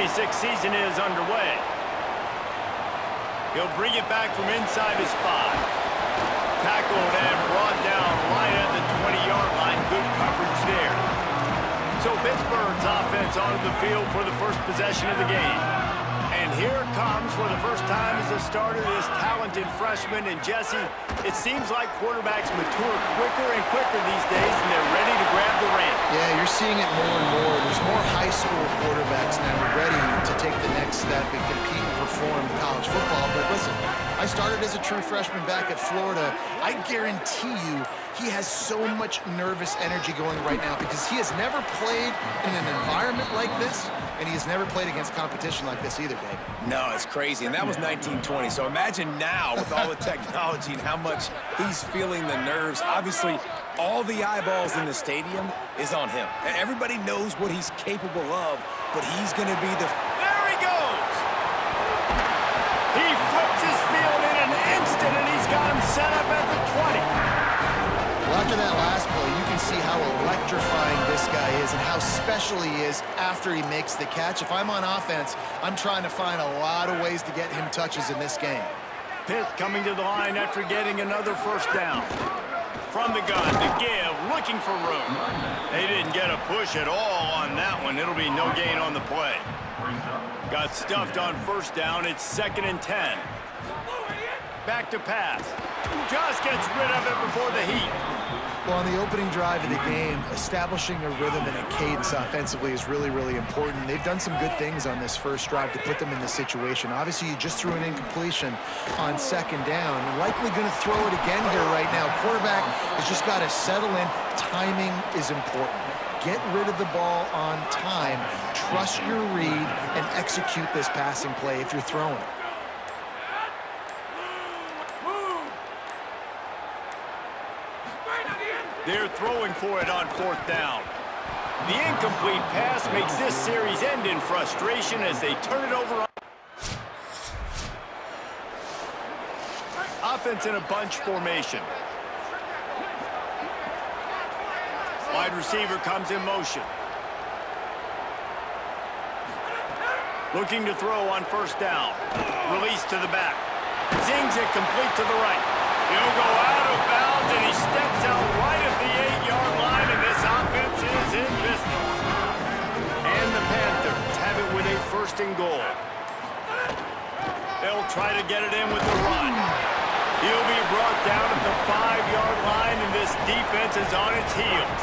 2026 season is underway. He'll bring it back from inside his 5. Tackled and brought down right at the 20-yard line. Good coverage there. So Pittsburgh's offense onto the field for the first possession of the game. And here it comes for the first time as a starter, this talented freshman. And Jesse, it seems like quarterbacks mature quicker and quicker these days, and they're ready to grab the reins. Yeah, you're seeing it more and more. There's more high school quarterbacks now ready to take the next step and compete and perform in college football. But listen, I started as a true freshman back at Florida. I guarantee you he has so much nervous energy going right now because he has never played in an environment like this, and he has never played against competition like this either, David. No, it's crazy, and that was 1920. So imagine now with all the technology and how much he's feeling the nerves. Obviously, all the eyeballs in the stadium is on him. Everybody knows what he's capable of, but he's going to be the... There he goes! He flips his field in an instant, and he's got him set up at the 20. Well, after that last play, you can see how electrifying this guy is and how special he is after he makes the catch. If I'm on offense, I'm trying to find a lot of ways to get him touches in this game. Pitt coming to the line after getting another first down. From the gun to give, looking for room. They didn't get a push at all on that one. It'll be no gain on the play. Got stuffed on first down. It's 2nd and 10. Back to pass. Just gets rid of it before the heat. Well, on the opening drive of the game, establishing a rhythm and a cadence offensively is really, really important. They've done some good things on this first drive to put them in this situation. Obviously, you just threw an incompletion on 2nd down. Likely going to throw it again here right now. Quarterback has just got to settle in. Timing is important. Get rid of the ball on time. Trust your read and execute this passing play if you're throwing it. They're throwing for it on 4th down. The incomplete pass makes this series end in frustration as they turn it over. Offense in a bunch formation. Wide receiver comes in motion. Looking to throw on 1st down. Release to the back. Zings it complete to the right. He'll go out of bounds, and he steps out right at the 8-yard line, and this offense is in business. And the Panthers have it with a 1st and goal. They'll try to get it in with the run. He'll be brought down at the 5-yard line, and this defense is on its heels.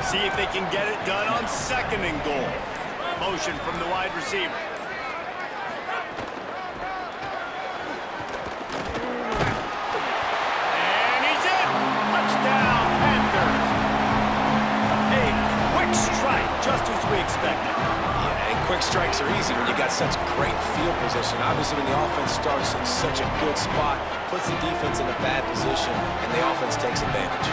See if they can get it done on 2nd and goal. Motion from the wide receiver. Just as we expected. Yeah, and quick strikes are easy when you got such great field position. Obviously, when the offense starts in such a good spot, puts the defense in a bad position, and the offense takes advantage.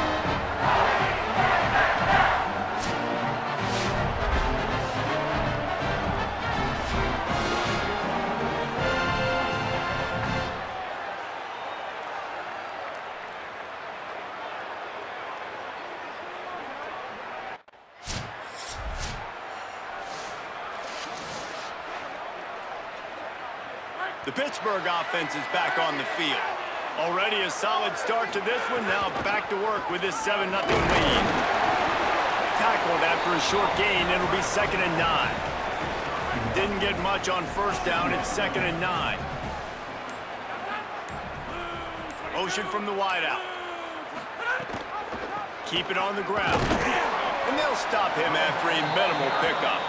The Pittsburgh offense is back on the field. Already a solid start to this one. Now back to work with this 7-0 lead. Tackled after a short gain. It'll be 2nd and 9. Didn't get much on 1st down. It's 2nd and 9. Motion from the wideout. Keep it on the ground. And they'll stop him after a minimal pickup.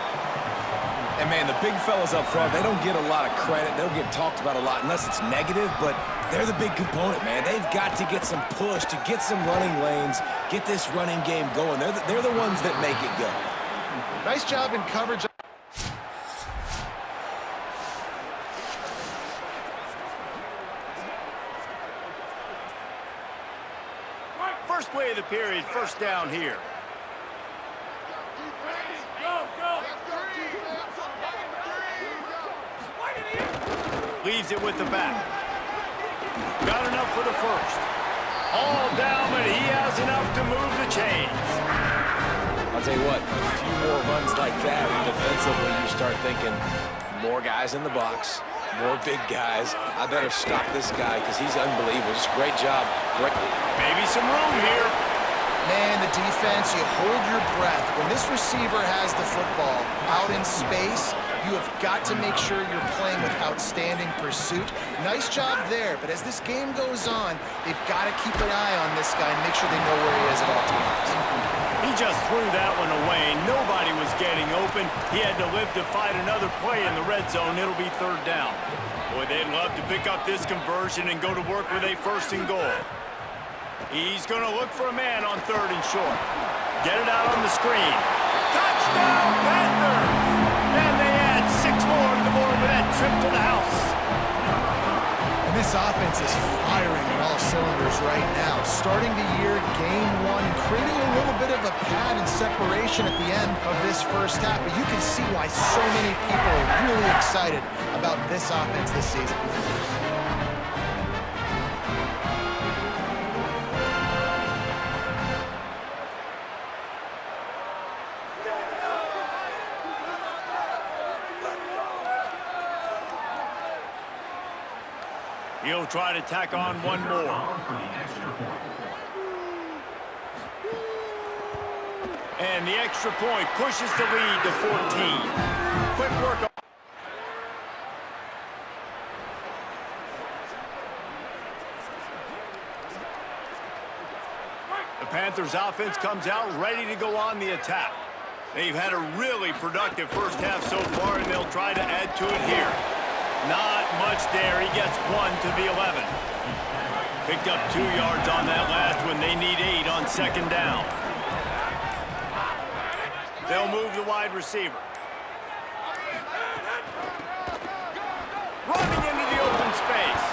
And, man, the big fellas up front, they don't get a lot of credit. They don't get talked about a lot unless it's negative, but they're the big component, man. They've got to get some push, to get some running lanes, get this running game going. They're the ones that make it go. Nice job in coverage. First play of the period, 1st down here. Leaves it with the back. Got enough for the 1st. All down, but he has enough to move the chains. I'll tell you what, a few more runs like that, and defensively, you start thinking, more guys in the box, more big guys. I better stop this guy because he's unbelievable. Just great job. Maybe some room here. Man, the defense, you hold your breath. When this receiver has the football out in space, you have got to make sure you're playing with outstanding pursuit. Nice job there, but as this game goes on, they've got to keep an eye on this guy and make sure they know where he is at all times. He just threw that one away. Nobody was getting open. He had to live to fight another play in the red zone. It'll be third down. Boy, they'd love to pick up this conversion and go to work with a first and goal. He's going to look for a man on third and short. Get it out on the screen. Touchdown, Panthers! And they add 6 more to the board with that trip to the house. And this offense is firing on all cylinders right now. Starting the year, game 1, creating a little bit of a pad and separation at the end of this first half. But you can see why so many people are really excited about this offense this season. He'll try to tack on one more. And the extra point pushes the lead to 14. Quick work. The Panthers offense comes out ready to go on the attack. They've had a really productive first half so far, and they'll try to add to it here. Not much there. He gets 1 to the 11. Picked up 2 yards on that last one. They need 8 on second down. They'll move the wide receiver. Running into the open space.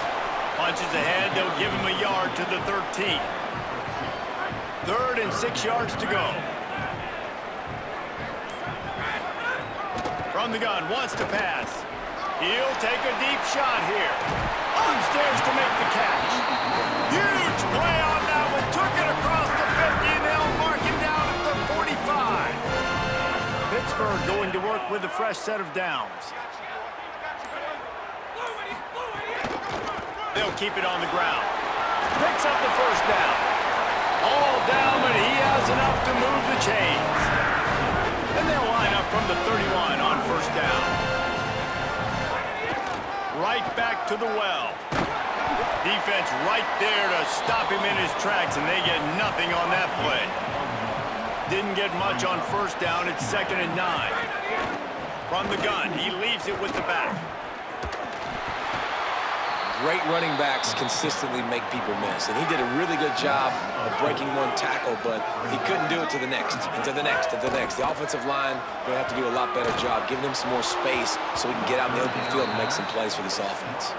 Punches ahead. They'll give him a yard to the 13. 3rd and 6 yards to go. From the gun, wants to pass. He'll take a deep shot here. Upstairs to make the catch. Huge play on that one. Took it across the 50, and they'll mark him down at the 45. Pittsburgh going to work with a fresh set of downs. They'll keep it on the ground. Picks up the first down. All down, but he has enough to move the chains. And they'll line up from the 31 on first down. Right back to the well. Defense right there to stop him in his tracks, and they get nothing on that play. Didn't get much on first down. It's 2nd and 9. From the gun, he leaves it with the back. Great running backs consistently make people miss, and he did a really good job of breaking one tackle, but he couldn't do it to the next, and to the next, and to the next. The offensive line going to have to do a lot better job, giving him some more space so we can get out in the open field and make some plays for this offense.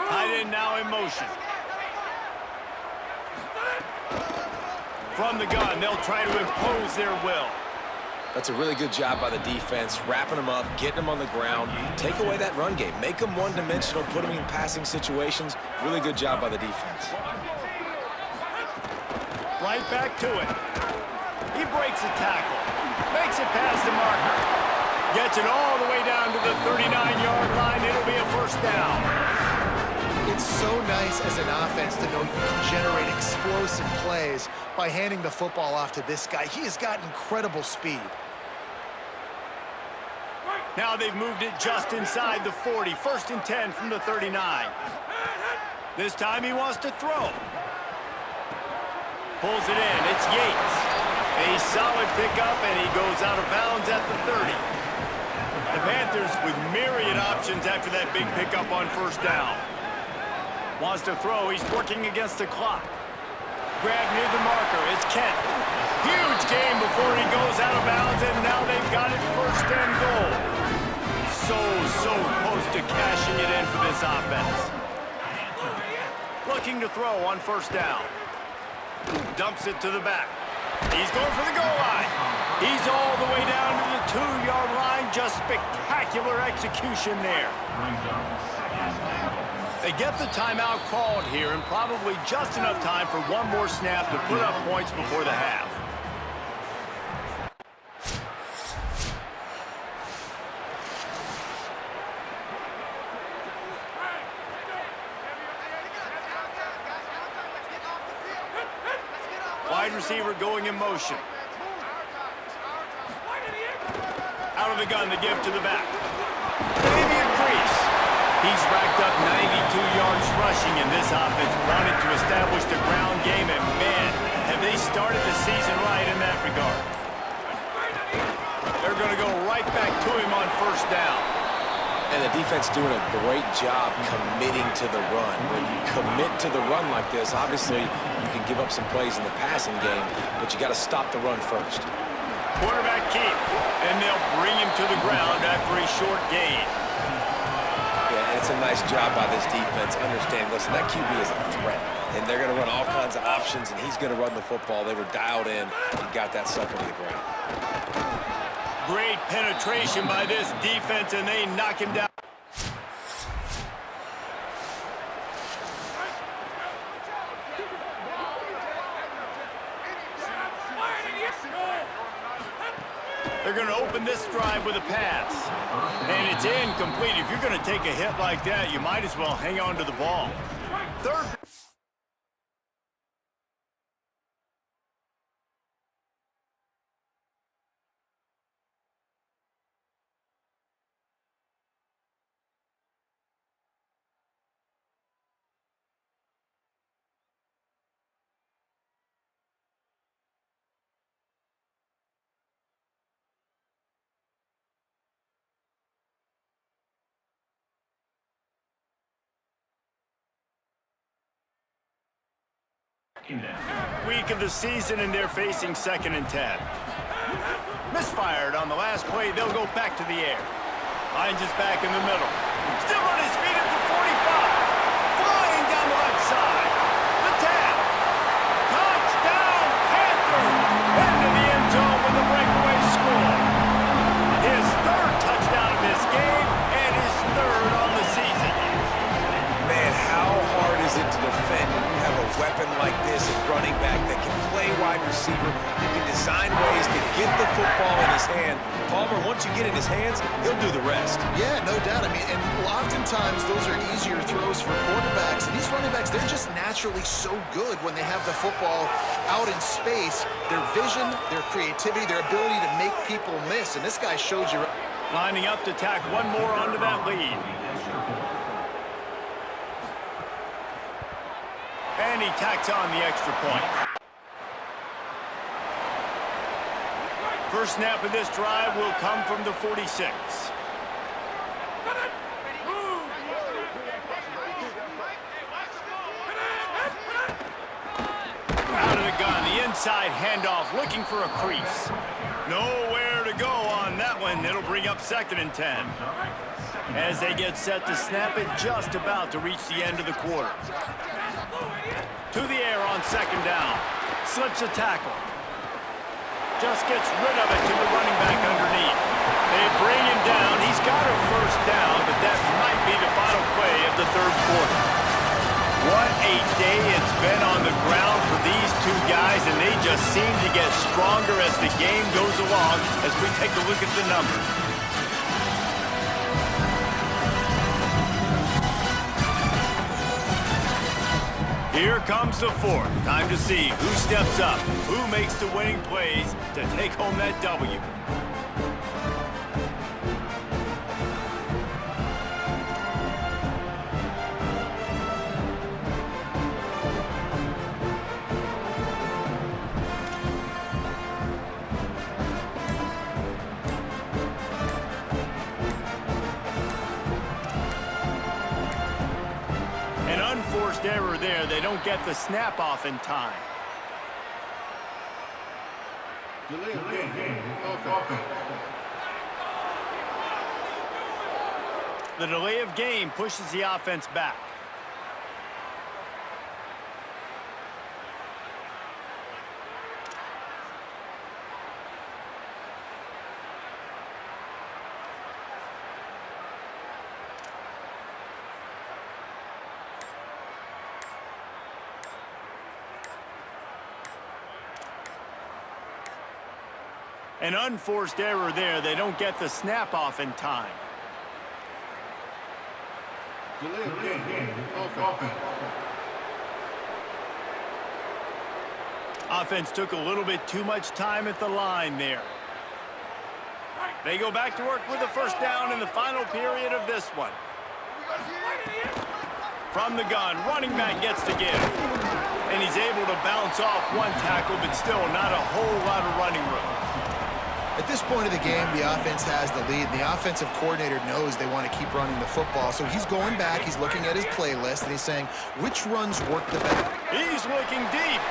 Tight end now in motion. From the gun, they'll try to impose their will. That's a really good job by the defense, wrapping them up, getting them on the ground. Take away that run game. Make them one-dimensional, put them in passing situations. Really good job by the defense. Right back to it. He breaks a tackle. Makes it past the marker. Gets it all the way down to the 39-yard line. It'll be a first down. It's so nice as an offense to know you can generate explosive plays by handing the football off to this guy. He has got incredible speed. Now they've moved it just inside the 40. 1st and 10 from the 39. This time he wants to throw. Pulls it in. It's Yates. A solid pickup, and he goes out of bounds at the 30. The Panthers with myriad options after that big pickup on first down. Wants to throw. He's working against the clock. Grab near the marker. It's Kent. Huge game before he goes out of bounds, and now they've got it 1st and goal. So close to cashing it in for this offense. Looking to throw on first down. Dumps it to the back. He's going for the goal line. He's all the way down to the 2-yard line. Just spectacular execution there. They get the timeout called here, and probably just enough time for one more snap to put up points before the half. Wide receiver going in motion. Out of the gun to give to the back. Maybe a crease. He's racked up 92 yards rushing, and this offense wanted to establish the ground game, and man, have they started the season right in that regard. They're going to go right back to him on first down. And the defense doing a great job committing to the run. When you commit to the run like this, obviously you can give up some plays in the passing game, but you got to stop the run first. Quarterback keep, and they'll bring him to the ground after a short gain. Yeah, and it's a nice job by this defense. Understand, listen, that QB is a threat, and they're going to run all kinds of options, and he's going to run the football. They were dialed in and got that sucker to the ground. Great penetration by this defense, and they knock him down. They're going to open this drive with a pass. And it's incomplete. If you're going to take a hit like that, you might as well hang on to the ball. Third. Week of the season, and they're facing 2nd and 10. Misfired on the last play. They'll go back to the air. Hines is back in the middle. Still on his feet at the 45. Flying down the left side. The tap. Touchdown, Panthers. Into the end zone with a breakaway score. His 3rd touchdown of this game and his 3rd on the season. Man, how hard is it to defend when you have a weapon like this at running back that can play wide receiver, who can design ways to get the football in his hand? Palmer, once you get in his hands, he'll do the rest. Yeah, no doubt. I mean, and oftentimes those are easier throws for quarterbacks. And these running backs, they're just naturally so good when they have the football out in space. Their vision, their creativity, their ability to make people miss. And this guy showed you. Lining up to tack one more onto that lead. And he tacks on the extra point. First snap of this drive will come from the 46. Out of the gun, the inside handoff, looking for a crease. Nowhere to go on that one. It'll bring up 2nd and 10. As they get set to snap it, just about to reach the end of the quarter. To the air on 2nd down. Slips a tackle. Just gets rid of it to the running back underneath. They bring him down. He's got a first down, but that might be the final play of the 3rd quarter. What a day it's been on the ground for these two guys, and they just seem to get stronger as the game goes along as we take a look at the numbers. Here comes the 4th. Time to see who steps up, who makes the winning plays to take home that W. Unforced error there. They don't get the snap off in time. The delay of game pushes the offense back. An unforced error there. They don't get the snap off in time. Offense took a little bit too much time at the line there. They go back to work with the first down in the final period of this one. From the gun, running back gets to give. And he's able to bounce off one tackle, but still not a whole lot of running room. At this point of the game, the offense has the lead. And the offensive coordinator knows they want to keep running the football. So he's going back, he's looking at his playlist, and he's saying, which runs work the best? He's looking deep.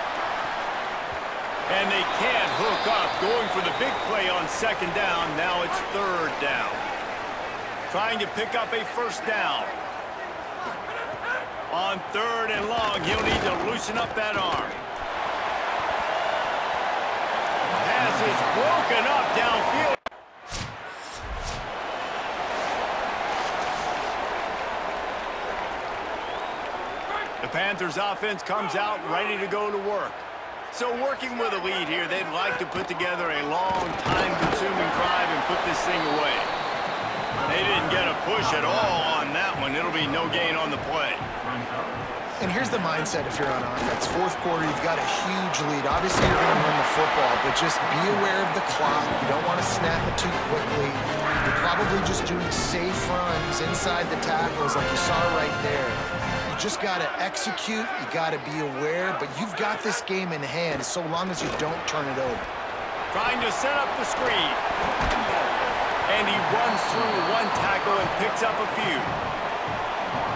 And they can't hook up, going for the big play on second down. Now it's third down. Trying to pick up a first down. On third and long, he'll need to loosen up that arm. Pass is broken up downfield. The Panthers offense comes out ready to go to work. So working with a lead here, they'd like to put together a long, time-consuming drive and put this thing away. They didn't get a push at all on that one. It'll be no gain on the play. And here's the mindset if you're on offense. Fourth quarter, you've got a huge lead. Obviously, you're going to run the football, but just be aware of the clock. You don't want to snap it too quickly. You're probably just doing safe runs inside the tackles like you saw right there. You just got to execute. You got to be aware, but you've got this game in hand so long as you don't turn it over. Trying to set up the screen. And he runs through one tackle and picks up a few.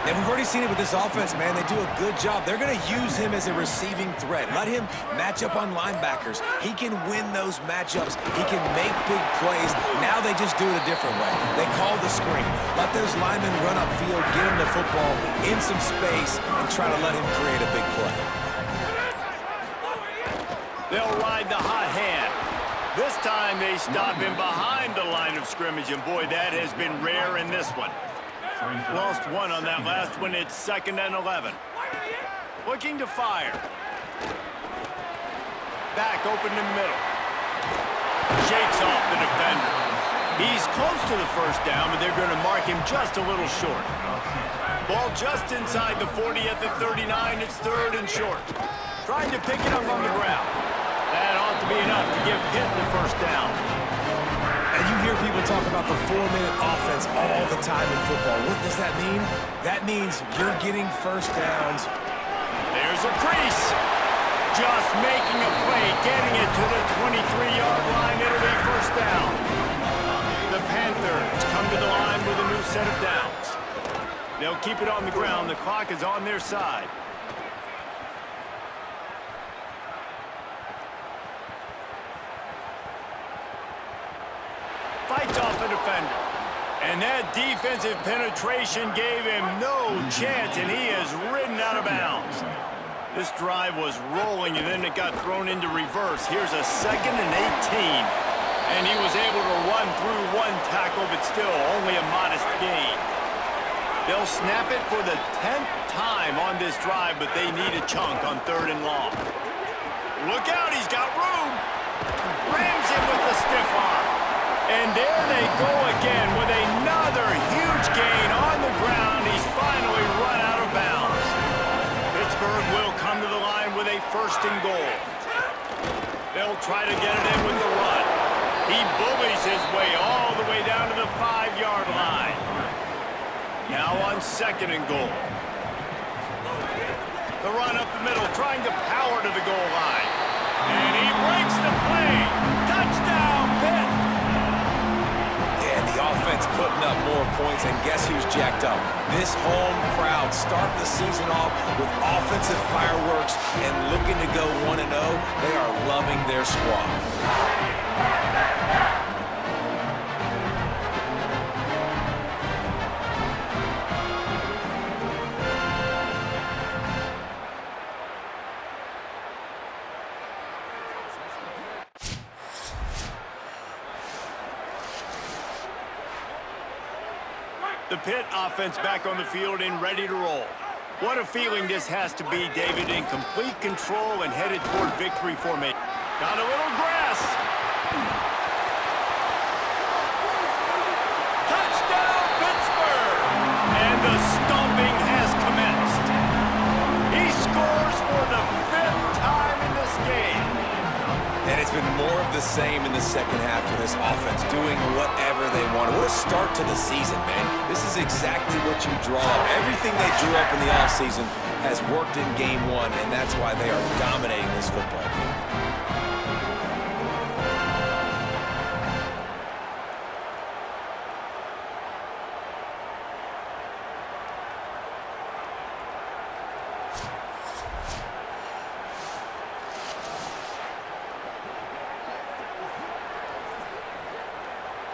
And we've already seen it with this offense, man. They do a good job. They're going to use him as a receiving threat. Let him match up on linebackers. He can win those matchups. He can make big plays. Now they just do it a different way. They call the screen. Let those linemen run upfield, get him the football in some space, and try to let him create a big play. They'll ride the hot hand. This time they stop him behind the line of scrimmage, and boy, that has been rare in this one. Lost one on that last one. It's 2nd and 11. Looking to fire. Back open in the middle. Shakes off the defender. He's close to the first down, but they're going to mark him just a little short. Ball just inside the 40 at the 39. It's 3rd and short. Trying to pick it up on the ground. That ought to be enough to give Pitt the first down. And you hear people talk about the 4-minute offense all the time in football. What does that mean? That means you're getting first downs. There's a crease. Just making a play, getting it to the 23-yard line. It'll be first down. The Panthers come to the line with a new set of downs. They'll keep it on the ground. The clock is on their side. Fights off the defender. And that defensive penetration gave him no chance, and he is ridden out of bounds. This drive was rolling, and then it got thrown into reverse. Here's a 2nd and 18. And he was able to run through one tackle, but still only a modest gain. They'll snap it for the 10th time on this drive, but they need a chunk on 3rd and long. Look out, he's got room. Rams him with the stiff arm. And there they go again with another huge gain on the ground. He's finally run out of bounds. Pittsburgh will come to the line with a 1st and goal. They'll try to get it in with the run. He bullies his way all the way down to the 5-yard line. Now on 2nd and goal. The run up the middle, trying to power to the goal line. And he breaks the play. Touchdown, Pitt! Offense putting up more points, and guess who's jacked up? This home crowd starting the season off with offensive fireworks and looking to go 1-0. They are loving their squad. The Pitt offense back on the field and ready to roll. What a feeling this has to be, David, in complete control and headed toward victory formation. Got a little grass. this offense, doing whatever they want. What a start to the season, man. This is exactly what you draw up. Everything they drew up in the offseason has worked in game one, and that's why they are dominating this football game.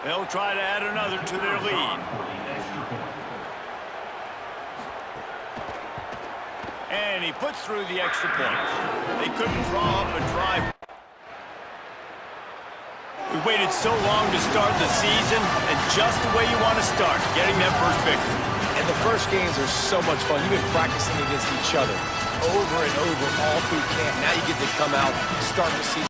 They'll try to add another to their lead. And he puts through the extra point. They couldn't draw up a drive. We waited so long to start the season, and just the way you want to start, getting that first victory. And the first games are so much fun. You've been practicing against each other over and over all through camp. Now you get to come out, start the season.